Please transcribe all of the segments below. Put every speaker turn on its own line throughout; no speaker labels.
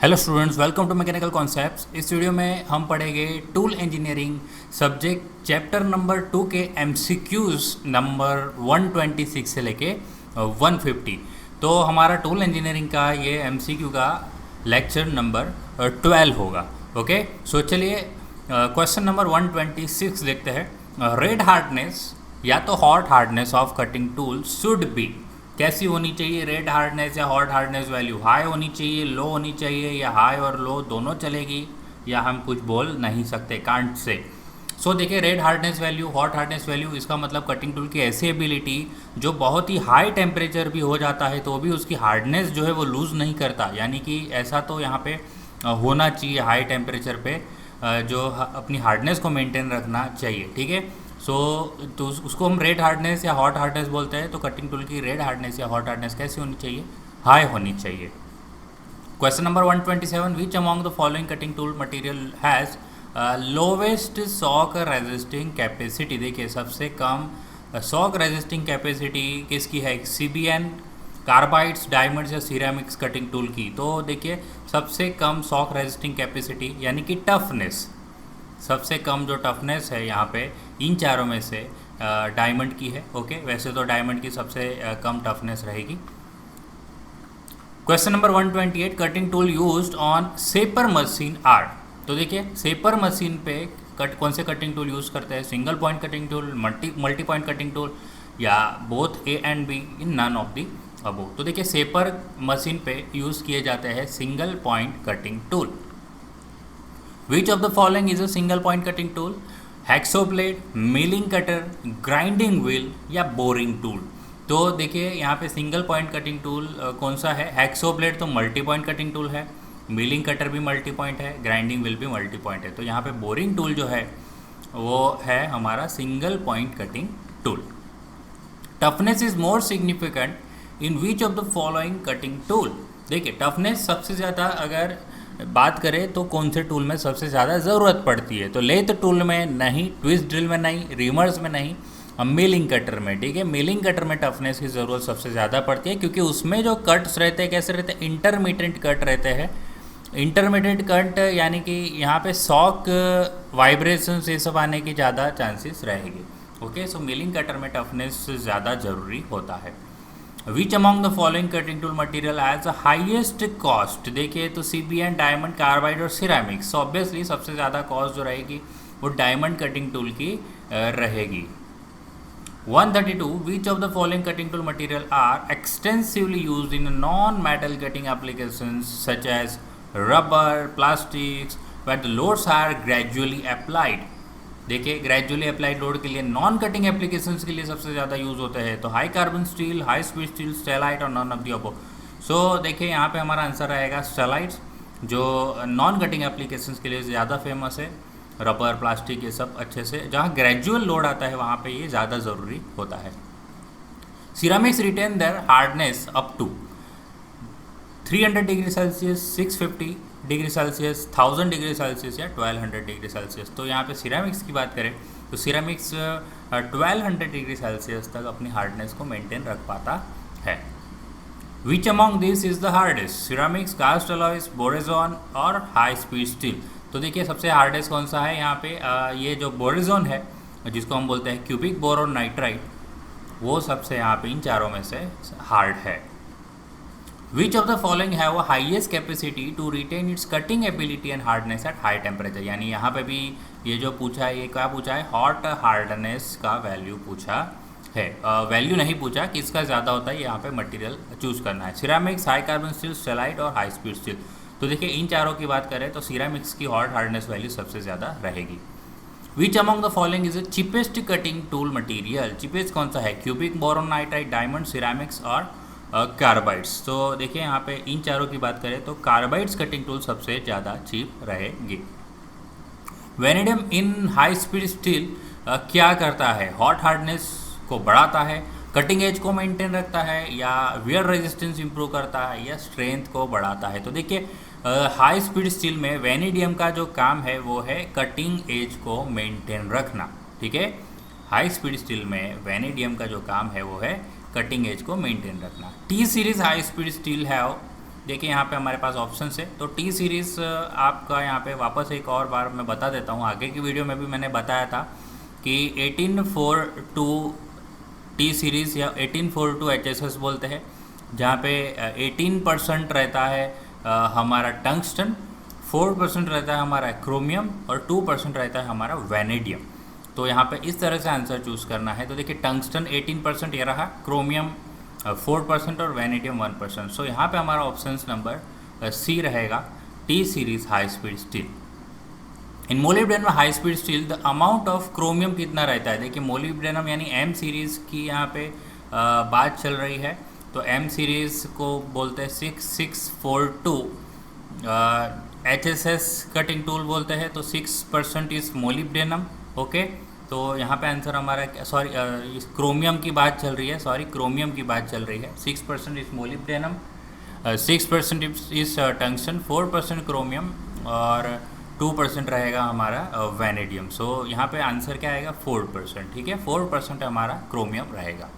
Hello students, welcome to mechanical concepts. इस video में हम पढ़ेंगे tool engineering subject chapter number 2 के एमसीक्यूज नंबर 126 से लेके 150। तो हमारा टूल इंजीनियरिंग का ये एमसीक्यू का लेक्चर नंबर 12 होगा। ओके, सो चलिए क्वेश्चन नंबर 126 देखते हैं। रेड हार्डनेस या तो hot hardness of cutting tool should be, कैसी होनी चाहिए? रेड हार्डनेस या हॉट हार्डनेस वैल्यू हाई होनी चाहिए, लो होनी चाहिए, या हाई और लो दोनों चलेगी, या हम कुछ बोल नहीं सकते, कांट से। सो देखिए, red hardness value, hot hardness value, इसका मतलब कटिंग टूल की ऐसी एबिलिटी जो बहुत ही हाई टेम्परेचर भी हो जाता है तो भी उसकी हार्डनेस जो है वो लूज़ नहीं करता। यानी कि ऐसा तो यहाँ पे होना चाहिए हाई टेम्परेचर पे, जो अपनी हार्डनेस को मेंटेन रखना चाहिए। ठीक है, तो उसको हम रेड हार्डनेस या हॉट हार्डनेस बोलते हैं। तो कटिंग टूल की रेड हार्डनेस या हॉट हार्डनेस कैसी होनी चाहिए? हाई होनी चाहिए। Question number 127, which among the following cutting tool material has lowest shock resisting capacity? देखिए, सबसे कम सॉक रेजिस्टिंग कैपेसिटी किसकी है? CBN, कार्बाइड्स, डायमंड्स या सिरेमिक्स कटिंग टूल की। तो देखिए, सबसे कम सॉक रेजिस्टिंग कैपेसिटी यानी कि टफनेस, सबसे कम जो टफनेस है यहाँ पे इन चारों में से डायमंड की है। ओके, वैसे तो डायमंड की सबसे कम टफनेस रहेगी। Question number 128, cutting tool used on shaper machine are. तो देखिए, सेपर मशीन पे कौन से कटिंग टूल यूज़ करते हैं? Single point cutting tool, multi point cutting tool, या both A and B in none of the above. तो देखिए, सेपर मशीन पे यूज़ किए जाते हैं single point cutting tool. Which of the following is a single point cutting tool? Hacksaw blade, milling cutter, grinding wheel या boring tool. तो देखिए, यहाँ पे सिंगल पॉइंट कटिंग टूल कौन सा है? हैक्सो ब्लेड तो मल्टी पॉइंट कटिंग टूल है, मिलिंग कटर भी मल्टी पॉइंट है, ग्राइंडिंग व्हील भी मल्टी पॉइंट है। तो यहाँ पे बोरिंग टूल जो है वो है हमारा single point cutting tool. Toughness is more significant in which of the following cutting tool? देखिए, टफनेस सबसे ज़्यादा अगर बात करें तो कौन से टूल में सबसे ज़्यादा ज़रूरत पड़ती है? तो लेथ टूल में नहीं, ट्विस्ट ड्रिल में नहीं, रिमर्स में नहीं, मिलिंग कटर में। ठीक है, मिलिंग कटर में टफनेस की ज़रूरत सबसे ज़्यादा पड़ती है, क्योंकि उसमें जो कट्स रहते हैं कैसे रहते हैं? इंटरमीडिएट कट रहते हैं। इंटरमीडिएट कट यानी कि यहाँ पे शॉक, वाइब्रेशंस, ये सब आने की ज़्यादा चांसेस रहेगी। ओके, सो मिलिंग कटर में टफनेस ज़्यादा ज़रूरी होता है। Which among the following cutting tool material has the highest cost? देखिए, तो CBN, डायमंड, कार्बाइड और सिरेमिक्स। ऑब्वियसली सबसे ज़्यादा कॉस्ट जो रहेगी वो डायमंड कटिंग टूल की रहेगी। 132, which of the following cutting tool material are extensively used in non metal cutting applications such as rubber, plastics, where the loads are gradually applied? देखिए, gradually applied load के लिए, non cutting applications के लिए सबसे ज़्यादा use होते हैं। तो high carbon steel, high speed steel, stellite और नॉन ऑफ दी अबव। सो देखिए, यहाँ पे हमारा आंसर रहेगा स्टेलाइट्स, जो नॉन कटिंग एप्लीकेशंस के लिए ज़्यादा फेमस है। रबर, प्लास्टिक, ये सब अच्छे से, जहाँ ग्रेजुअल लोड आता है वहाँ पे ये ज़्यादा ज़रूरी होता है। Ceramics retain their hardness up to 300 degree Celsius, 650 degree Celsius, 1000 degree Celsius या 1200 डिग्री सेल्सियस। तो यहाँ पे सिरामिक्स की बात करें तो सिरामिक्स 1200 डिग्री सेल्सियस तक अपनी हार्डनेस को मेंटेन रख पाता है। Which among this is the hardest? Ceramics, cast alloys, borazon और हाई स्पीड स्टील। तो देखिए, सबसे हार्डेस्ट कौन सा है यहाँ पे? ये जो बोरेजॉन है, जिसको हम बोलते हैं क्यूबिक बोरोन नाइट्राइड, वो सबसे यहाँ पे इन चारों में से हार्ड है। Which of the following have a highest capacity to retain its cutting ability and hardness at high temperature? यानी यहाँ पे भी ये जो पूछा है, ये क्या पूछा है? हॉट हार्डनेस का वैल्यू पूछा है। वैल्यू नहीं पूछा, किसका ज़्यादा होता है, यहाँ पे मटेरियल चूज करना है। Ceramics, high carbon steel, stellite और हाई स्पीड स्टील। तो देखिए, इन चारों की बात करें तो सिरामिक्स की हॉट हार्डनेस वैल्यू सबसे ज़्यादा रहेगी। विच among the following is the cheapest cutting tool material? Cheapest कौन सा है? Cubic boron nitride, diamond, ceramics और कार्बाइड्स। तो देखिए, यहाँ पे इन चारों की बात करें तो कार्बाइड्स कटिंग टूल सबसे ज़्यादा चीप रहेगी। वेनेडियम इन हाई स्पीड स्टील क्या करता है? हॉट हार्डनेस को बढ़ाता है, कटिंग एज को मेंटेन रखता है, या वियर रेजिस्टेंस इंप्रूव करता है, या स्ट्रेंथ को बढ़ाता है? तो देखिए, हाई स्पीड स्टील में वेनेडियम का जो काम है वो है कटिंग एज को मेंटेन रखना। ठीक है, हाई स्पीड स्टील में वेनेडियम का जो काम है वो है कटिंग एज को मेंटेन रखना। T series high speed steel have देखिए यहाँ पे हमारे पास ऑप्शन है। तो टी सीरीज़ आपका यहाँ पे वापस एक और बार मैं बता देता हूँ, आगे की वीडियो में भी मैंने बताया था कि 1842 टी सीरीज़ या 1842 HSS बोलते हैं, जहाँ पे 18% रहता है हमारा टंगस्टन, 4% रहता है हमारा क्रोमियम और 2% रहता है हमारा वैनेडियम। तो यहाँ पे इस तरह से आंसर चूज़ करना है। तो देखिए टंगस्टन 18% ये रहा, क्रोमियम 4% और वैनेडियम 1%। सो यहाँ पे हमारा ऑप्शन नंबर सी रहेगा, T series high speed steel. In molybdenum high speed steel the amount of chromium कितना रहता है। देखिए मोलिब्डेनम यानी एम सीरीज़ की यहाँ पे बात चल रही है। तो एम सीरीज़ को बोलते हैं 6642 HSS कटिंग टूल बोलते हैं। तो 6% इस मोलिब्डेनम, ओके। तो यहाँ पे आंसर हमारा, सॉरी इस क्रोमियम की बात चल रही है, सॉरी क्रोमियम की बात चल रही है। 6% इस मोलिब्डेनम, 6% इस टंगस्टन, 4% क्रोमियम और 2% रहेगा हमारा वैनेडियम। सो यहाँ पे आंसर क्या आएगा 4%, ठीक है। 4% हमारा क्रोमियम रहेगा।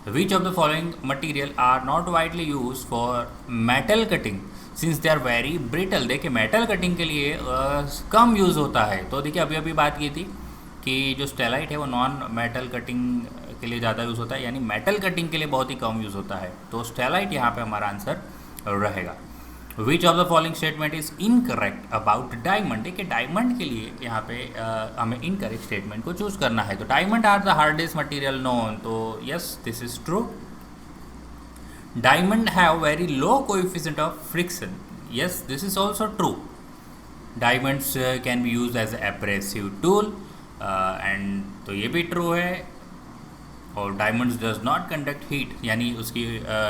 Which of the following material are not widely use for metal cutting since they are very brittle. देखिए मेटल कटिंग के लिए कम यूज़ होता है। तो देखिए अभी अभी बात की थी कि जो स्टेलाइट है वो नॉन मेटल कटिंग के लिए ज़्यादा यूज़ होता है, यानी मेटल कटिंग के लिए बहुत ही कम यूज़ होता है। तो स्टेलाइट यहाँ पे हमारा आंसर रहेगा। Which of the following statement is incorrect about diamond. देखिए डायमंड के लिए यहाँ पे हमें इनकरेक्ट स्टेटमेंट को चूज करना है। तो diamond are the hardest material known. तो yes this is true. Diamond have very low coefficient of friction. Yes this is also true. Diamonds can be use as abrasive tool and तो ये भी true है। और diamonds does not conduct heat, यानी उसकी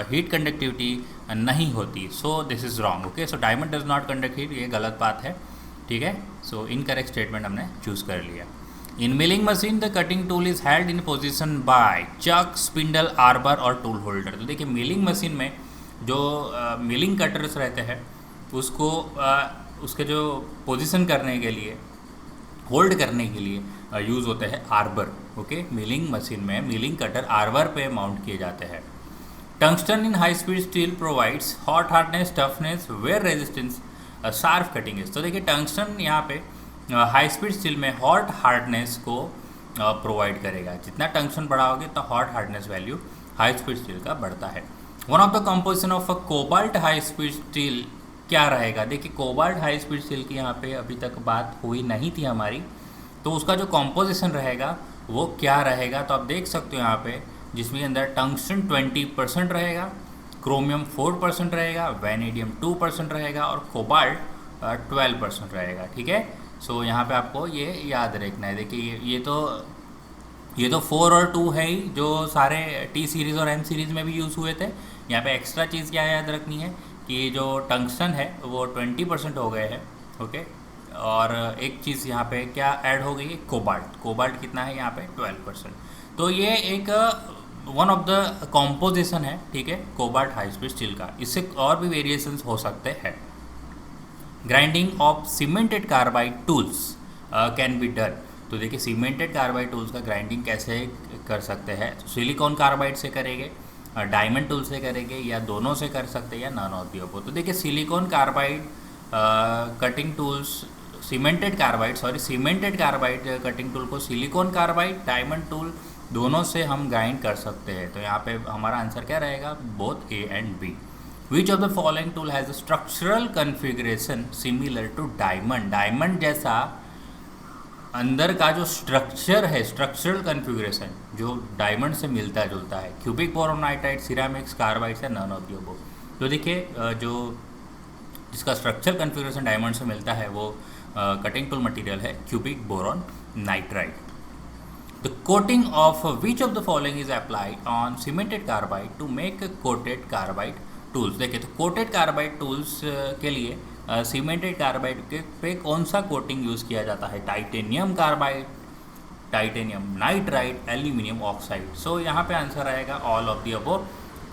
heat conductivity नहीं होती। So this is wrong, okay. So diamond does not conduct heat, ये गलत बात है, ठीक है। सो इनकरेक्ट स्टेटमेंट हमने चूज़ कर लिया। In milling machine the cutting tool is held in position by chuck, spindle, arbor और टूल होल्डर। तो देखिए मिलिंग मशीन में जो मिलिंग कटर्स रहते हैं उसको उसके जो पोजिशन करने के लिए, होल्ड करने के लिए यूज़ होते हैं आर्बर, ओके। मिलिंग मशीन में मिलिंग कटर आर्बर पे माउंट किए जाते हैं। Tungsten in high speed steel provides hot hardness, toughness, wear resistance, sharp cutting edge. तो देखिए टंगस्टन यहाँ पे हाई स्पीड स्टील में हॉट हार्डनेस को प्रोवाइड करेगा। जितना टंगस्टन बढ़ाओगे तो hot hardness value high speed steel का बढ़ता है। One of the composition of a cobalt high speed steel क्या रहेगा। देखिए कोबाल्ट हाई स्पीड स्टील की यहाँ पे अभी तक बात हुई नहीं थी हमारी, तो उसका जो कॉम्पोजिशन रहेगा वो क्या रहेगा। तो आप देख सकते हो यहाँ पे, जिसमें अंदर टंगस्टन 20% रहेगा, क्रोमियम 4% रहेगा, वैनेडियम 2% रहेगा और कोबाल्ट 12% रहेगा, ठीक है। सो यहाँ पे आपको ये याद रखना है। देखिए ये तो 4 और 2 है ही, जो सारे टी सीरीज़ और एम सीरीज़ में भी यूज़ हुए थे। यहाँ पे एक्स्ट्रा चीज़ क्या याद रखनी है कि जो टंगस्टन है वो 20% हो गए हैं, ओके। और एक चीज़ यहाँ पे क्या ऐड हो गई है, कोबाल्ट कितना है यहाँ पे 12%। तो ये एक वन ऑफ द कॉम्पोजिशन है, ठीक है, कोबाल्ट हाई स्पीड स्टील का। इससे और भी वेरिएशंस हो सकते हैं। Grinding of cemented carbide tools can be done. तो देखिए सीमेंटेड कार्बाइड टूल्स का ग्राइंडिंग कैसे कर सकते हैं। तो सिलिकॉन कार्बाइड से करेंगे, डायमंड टूल से करेंगे, या दोनों से कर सकते हैं, या नॉन ऑफ द अबव। तो देखिए silicon carbide cutting tools, cemented carbide cutting tool को सिलिकॉन कार्बाइड, डायमंड टूल दोनों से हम ग्राइंड कर सकते हैं। तो यहाँ पे हमारा आंसर क्या रहेगा, both A and B. Which of the following tool has a structural configuration similar to diamond. Diamond जैसा अंदर का जो स्ट्रक्चर है, स्ट्रक्चरल कन्फिग्रेशन जो डायमंड से मिलता जुलता है। Cubic boron nitride, ceramics, carbide या नॉन ऑफ द अबव। तो देखिए जो जिसका स्ट्रक्चरल कन्फिग्रेशन डायमंड से मिलता है वो कटिंग टूल मटेरियल है cubic boron nitride. The coating of which of the following is applied on cemented carbide to make coated carbide tools. देखिए तो कोटेड कार्बाइड टूल्स के लिए सीमेंटेड कार्बाइड के पे कौन सा कोटिंग यूज़ किया जाता है, titanium carbide, titanium nitride, aluminium oxide. So यहाँ पे आंसर आएगा ऑल ऑफ द अबव,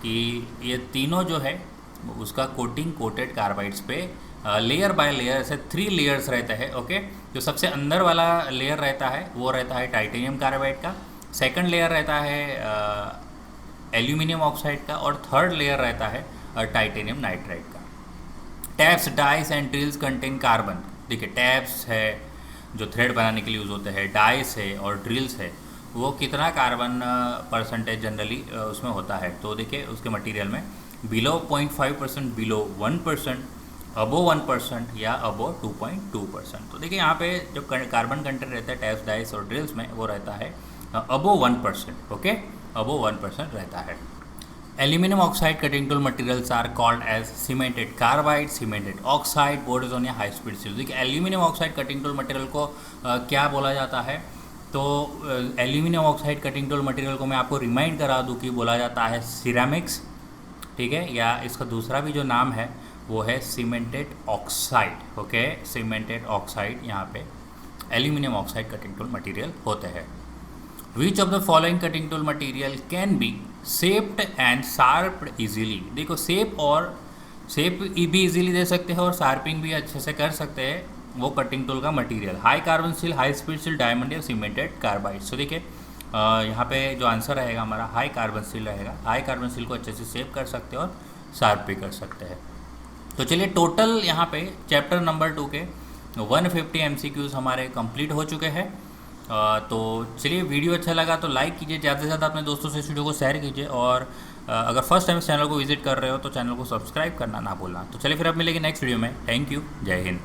कि ये तीनों जो है उसका कोटिंग कोटेड कार्बाइड्स पे लेयर बाय लेयर से 3 लेयर्स रहते हैं, ओके। जो सबसे अंदर वाला लेयर रहता है वो रहता है टाइटेनियम कार्बाइड का, सेकंड लेयर रहता है एल्यूमिनियम ऑक्साइड का, और थर्ड लेयर रहता है टाइटेनियम नाइट्राइड का। Taps, dice and drills contain carbon. देखिए टैप्स है जो थ्रेड बनाने के लिए यूज़ होते हैं, डाइस है और ड्रिल्स है, वो कितना कार्बन परसेंटेज जनरली उसमें होता है। तो देखिए उसके मटेरियल में बिलो 0.5%, बिलो 1%, अबो 1% या अबो 2.2%। तो देखिए यहाँ पे जो कार्बन कंटेंट रहता है टैप्स, डाइस और ड्रिल्स में वो रहता है अबो 1%। ओके, अबो 1% रहता है। Aluminium oxide cutting tool materials are called as cemented carbide, cemented oxide, borazon या हाई स्पीड स्टील। देखिए aluminium oxide cutting tool material को क्या बोला जाता है, तो aluminium oxide cutting tool material को मैं आपको रिमाइंड करा दूं कि बोला जाता है सिरेमिक्स, ठीक है, या इसका दूसरा भी जो नाम है वो है cemented oxide. Okay, cemented oxide यहाँ पे aluminium oxide cutting tool material होते हैं। Which of the following cutting tool material can be shaped and sharped easily. देखो शेप भी इजीली दे सकते हैं और शार्पिंग भी अच्छे से कर सकते हैं वो कटिंग टूल का material. High carbon steel, high speed steel, diamond या सीमेंटेड कार्बाइड। सो देखिए यहाँ पे जो आंसर रहेगा हमारा हाई कार्बन स्टील रहेगा। हाई कार्बन स्टील को अच्छे से शेप कर सकते हैं और शार्प भी कर सकते हैं। तो चलिए टोटल यहाँ पे चैप्टर नंबर 2 के 150 MCQs हमारे कंप्लीट हो चुके हैं। तो चलिए वीडियो अच्छा लगा तो लाइक कीजिए, ज़्यादा से ज़्यादा अपने दोस्तों से इस वीडियो को शेयर कीजिए, और अगर फर्स्ट टाइम इस चैनल को विजिट कर रहे हो तो चैनल को सब्सक्राइब करना ना भूलना। तो चलिए फिर अब मिलेंगे नेक्स्ट वीडियो में। थैंक यू, जय हिंद।